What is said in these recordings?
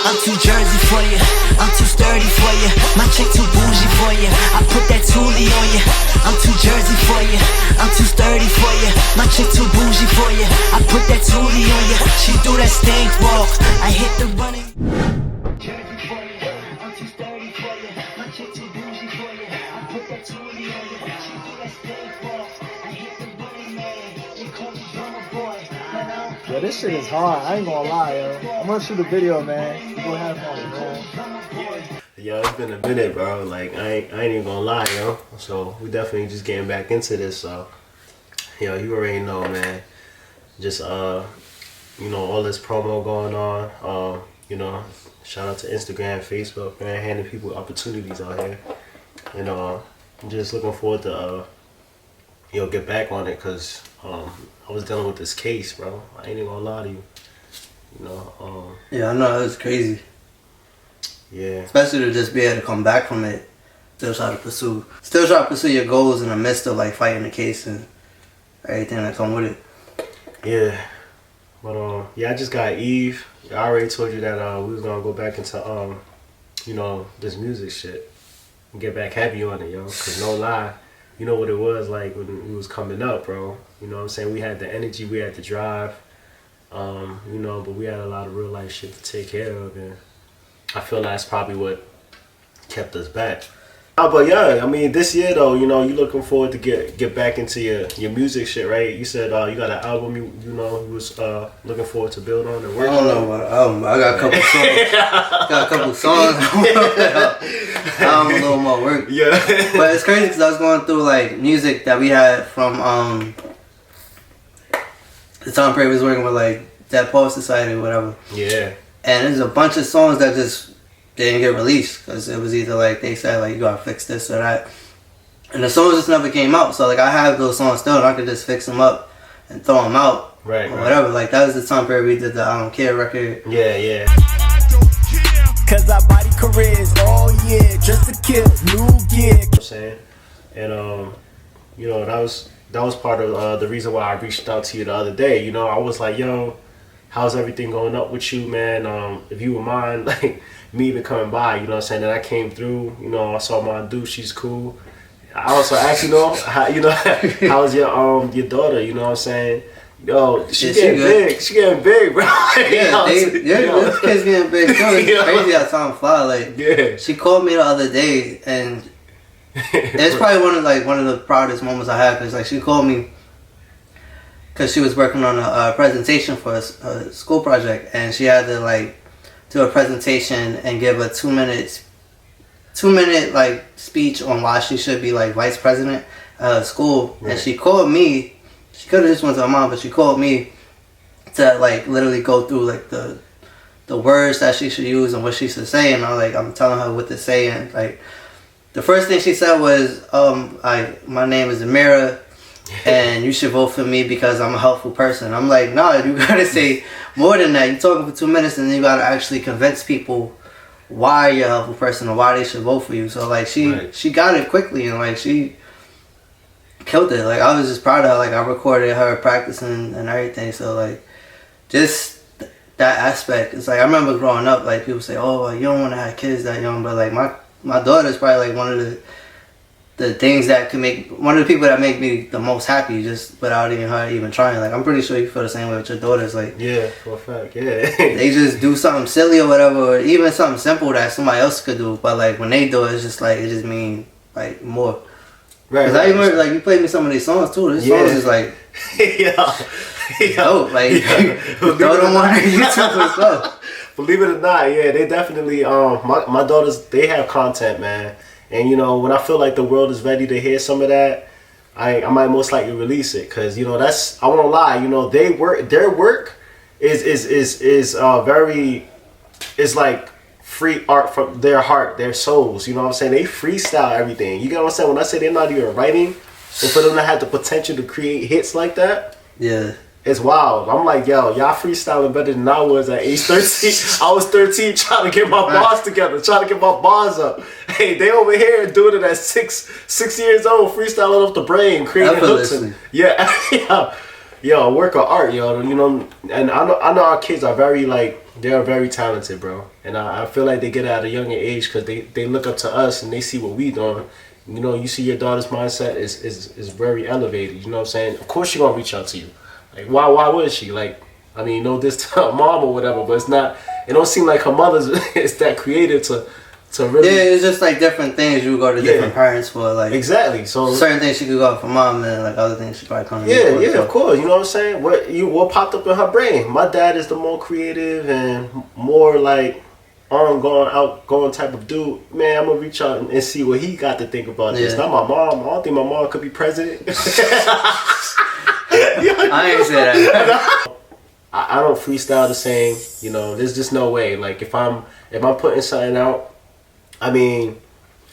I'm too Jersey for you, I'm too sturdy for you. My chick too bougie for you, I put that Thule on you. I'm too Jersey for you, I'm too sturdy for you. My chick too bougie for you, I put that Thule on you. She do that stank walk, I hit the running. Jersey for you, I'm too sturdy for you. My chick too bougie for you, I put that Thule on you. She do that stank walk, I hit the running man. She call me drummer boy. Yo, this shit is hard. I ain't gonna lie, yo. I'm gonna shoot a video, man. We gonna have fun, man. Yo, it's been a minute, bro. Like, I ain't even gonna lie, yo. So, we definitely just getting back into this, so. Yo, you already know, man. Just, you know, all this promo going on. You know, shout out to Instagram, Facebook, man. Handing people opportunities out here. And, I'm just looking forward to, you know, get back on it, because, I was dealing with this case, bro. I ain't even gonna lie to you. You know, yeah, I know, it was crazy. Yeah. Especially to just be able to come back from it, still try to pursue your goals in the midst of like fighting the case and everything that come with it. Yeah. But yeah, I just got Eve. I already told you that we was gonna go back into you know, this music shit and get back heavy on it, yo. Cause no lie, you know what it was like when we was coming up, bro. You know what I'm saying? We had the energy, we had the drive, you know, but we had a lot of real life shit to take care of, and I feel that's probably what kept us back. But yeah, I mean, this year though, you know, you looking forward to get back into your music shit, right? You said you got an album you know you was looking forward to build on and work on. I don't know about an album. I got a couple songs. Got a couple songs. I'm a little more work. Yeah. But it's crazy because I was going through like music that we had from the time period we was working with like Dead Poet Society or whatever. Yeah. And there's a bunch of songs that just didn't get released because it was either like they said like you gotta fix this or that, and the songs just never came out. So like I have those songs still, and I could just fix them up and throw them out, right, or whatever. Like that was the time period we did the I Don't Care record. Yeah, yeah. Cause our body careers all year just to kill new gear. You know what I'm saying, and you know that was part of the reason why I reached out to you the other day. You know, I was like, yo, how's everything going up with you, man? If you would mind, like, me even coming by, you know what I'm saying? And I came through, you know, I saw my dude, she's cool. I also asked, you know, how's your daughter, you know what I'm saying? Yo, she getting big. She getting big, bro. Yeah, this kid's getting big. Too. It's crazy how time fly. Like, yeah. She called me the other day, and it's probably one of the proudest moments I had, because like she called me because she was working on a presentation for a school project, and she had to like do a presentation and give a 2 minute like speech on why she should be like vice president of school. Right. And she called me. She could have just went to her mom, but she called me to like literally go through like the words that she should use and what she should say. And I'm telling her what to say, and like the first thing she said was, my name is Amira, and you should vote for me because I'm a helpful person. I'm like, nah, you gotta say more than that. You're talking for 2 minutes, and then you gotta actually convince people why you're a helpful person or why they should vote for you. So like she got it quickly, and like she killed it. Like I was just proud of her. Like I recorded her practicing and everything. So like just that aspect. It's like I remember growing up, like people say, oh, you don't want to have kids that young, but like my daughter's probably like one of the things that could make, one of the people that make me the most happy just without even her even trying. Like I'm pretty sure you feel the same way with your daughters. Like, yeah, for a fact, yeah. They just do something silly or whatever, or even something simple that somebody else could do, but like when they do it, it's just like it just means like more. Right. Cause I even like you played me some of these songs too. This song is like dope. Like throw them on YouTube and stuff. Believe it or not, yeah, they definitely my daughters, they have content, man. And you know, when I feel like the world is ready to hear some of that, I might most likely release it, because you know that's, I won't lie, you know, their work is very, is like free art from their heart, their souls. You know what I'm saying? They freestyle everything. You get what I'm saying? When I say they're not even writing, and for them to have the potential to create hits like that, yeah, it's wild. I'm like, yo, y'all freestyling better than I was at age 13. I was 13 trying to get my bars together, trying to get my bars up. Hey, they over here doing it at six years old, freestyling off the brain, creating hooks. And, yeah, yo, a work of art, yo. You know, and I know our kids are very like they're very talented, bro. And I feel like they get it at a younger age because they look up to us and they see what we doing. You know, you see your daughter's mindset is very elevated. You know what I'm saying? Of course she gonna reach out to you. Like why would she? Like, I mean, no this to her mom or whatever, but it's not. It don't seem like her mother's is that creative to really. Yeah, it's just like different things you go to different parents for. Like exactly. So certain things she could go for mom, and like other things she probably come to yeah, me for. yeah, of course. You know what I'm saying? What popped up in her brain? My dad is the more creative and more like outgoing type of dude. Man, I'm gonna reach out and see what he got to think about this. Not my mom. I don't think my mom could be president. I ain't say that. I don't freestyle the same. You know, there's just no way. Like if I'm putting something out, I mean,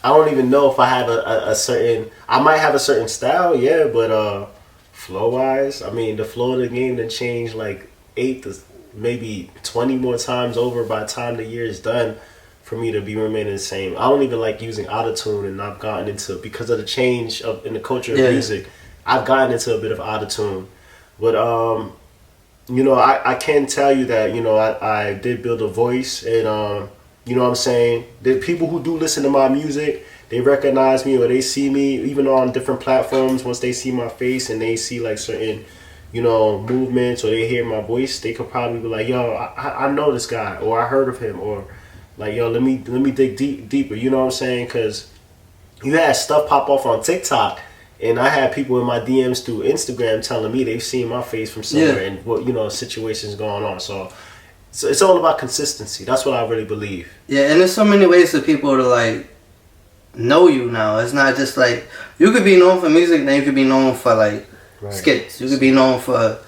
I don't even know if I have a certain. I might have a certain style, yeah, but flow wise, I mean, the flow of the game done changed like 8 to maybe 20 more times over by the time the year is done for me to be remaining the same. I don't even like using autotune, and I've gotten into because of the change in the culture of music. I've gotten into a bit of autotune, but you know, I can tell you that, you know, I did build a voice, and you know what I'm saying? The people who do listen to my music, they recognize me or they see me even on different platforms. Once they see my face and they see like certain, you know, movements, or they hear my voice, they could probably be like, yo, I know this guy, or I heard of him, or like, yo, let me dig deeper. You know what I'm saying? Because you had stuff pop off on TikTok, and I had people in my DMs through Instagram telling me they've seen my face from somewhere, and what, you know, situations going on. So it's all about consistency. That's what I really believe. Yeah, and there's so many ways for people to like know you now. It's not just like you could be known for music, then you could be known for like skits. You could be known for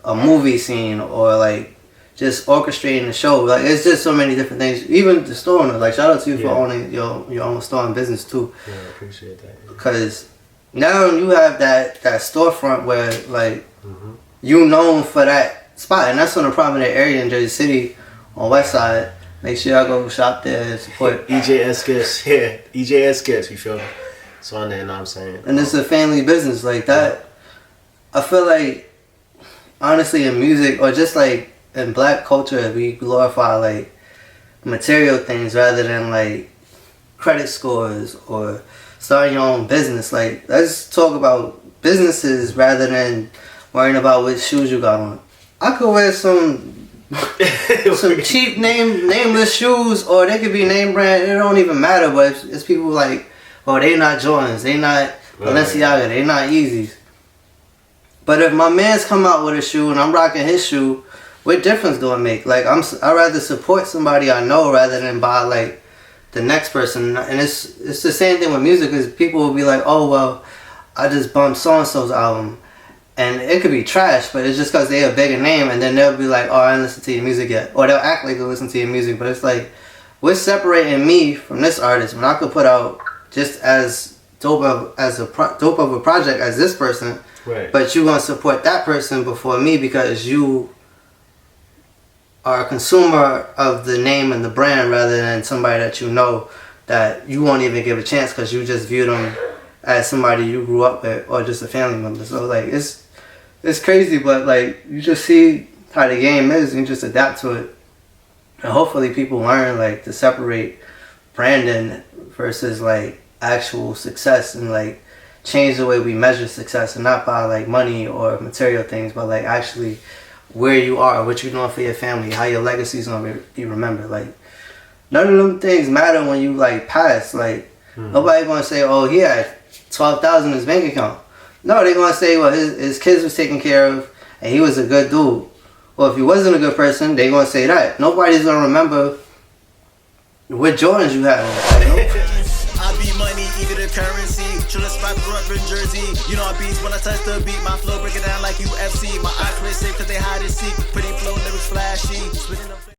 a movie scene, or like just orchestrating the show. Like it's just so many different things. Even the store owner. Like shout out to you for owning your own store and business too. Yeah, I appreciate that. Because now you have that storefront where like you known for that spot, and that's on a prominent area in Jersey City on West Side. Make sure y'all go shop there and support EJS Gifts. Yeah, EJS Gifts, you feel me? It's on there, you know what I'm saying? And it's a family business like that. I feel like honestly in music, or just like in black culture, we glorify like material things rather than like credit scores or starting your own business. Like let's talk about businesses rather than worrying about which shoes you got on. I could wear some cheap nameless shoes, or they could be name brand. It don't even matter. But it's people like, oh, they not Jordans, they not Balenciaga, they not Yeezys. But if my man's come out with a shoe and I'm rocking his shoe, what difference do it make? Like I'd rather support somebody I know rather than buy like the next person. And it's the same thing with music, because people will be like, oh well, I just bumped so and so's album. And it could be trash, but it's just because they're a bigger name, and then they'll be like, oh, I didn't listen to your music yet. Or they'll act like they listen to your music, but it's like, what's separating me from this artist when I could put out just as dope of a project as this person, but you want to support that person before me because you are a consumer of the name and the brand rather than somebody that you know that you won't even give a chance because you just view them as somebody you grew up with or just a family member. So like it's crazy, but like you just see how the game is and you just adapt to it. And hopefully people learn like to separate branding versus like actual success, and like change the way we measure success, and not by like money or material things, but like actually where you are, what you're doing for your family, how your legacy is gonna be remembered. Like none of them things matter when you like pass. Like nobody gonna say, oh, he had $12,000 in his bank account. No, they're gonna say, well, his kids was taken care of and he was a good dude. Well, if he wasn't a good person, they're gonna say that. Nobody's gonna remember what Jordans you had on. I be money, either the currency. Trilla spot, grew up in Jersey. You know I beats when I touch the beat. My flow break it down like UFC. My eyes play safe cause they hide and seek. Pretty flow, lyrics flashy.